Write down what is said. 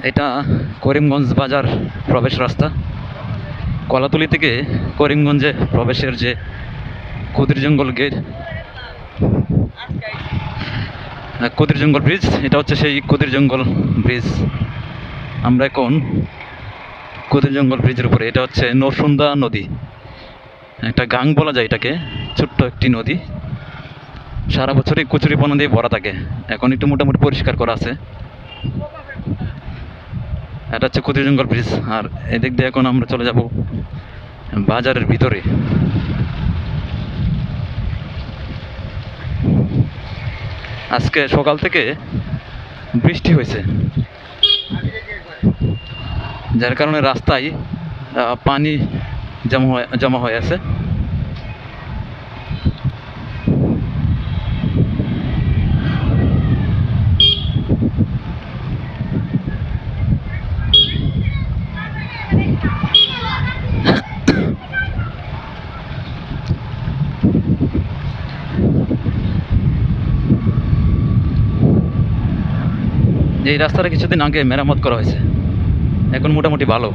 এটা করিমগঞ্জ বাজার প্রবেশ রাস্তা। কলাতলি থেকে করিমগঞ্জে প্রবেশের যে কুদির জঙ্গল গেট, কুদির জঙ্গল ব্রিজ, এটা হচ্ছে সেই কুদির জঙ্গল ব্রিজ। আমরা এখন কুদির জঙ্গল ব্রিজের উপরে। এটা হচ্ছে নরসুন্দা নদী, একটা গাং বলা যায় এটাকে, ছোট্ট একটি নদী। সারা বছরই কচুরিপানা দিয়ে ভরা থাকে, এখন একটু মোটামুটি পরিষ্কার করা আছে। এটা হচ্ছে কুদির জঙ্গল ব্রিজ। আর এদিক দিয়ে এখন আমরা চলে যাব বাজারের ভিতরে। আজকে সকাল থেকে বৃষ্টি হয়েছে, যার কারণে রাস্তায় পানি জমা হয়ে আছে। এই রাস্তাটা কিছুদিন আগে মেরামত করা হয়েছে, এখন মোটামুটি ভালো।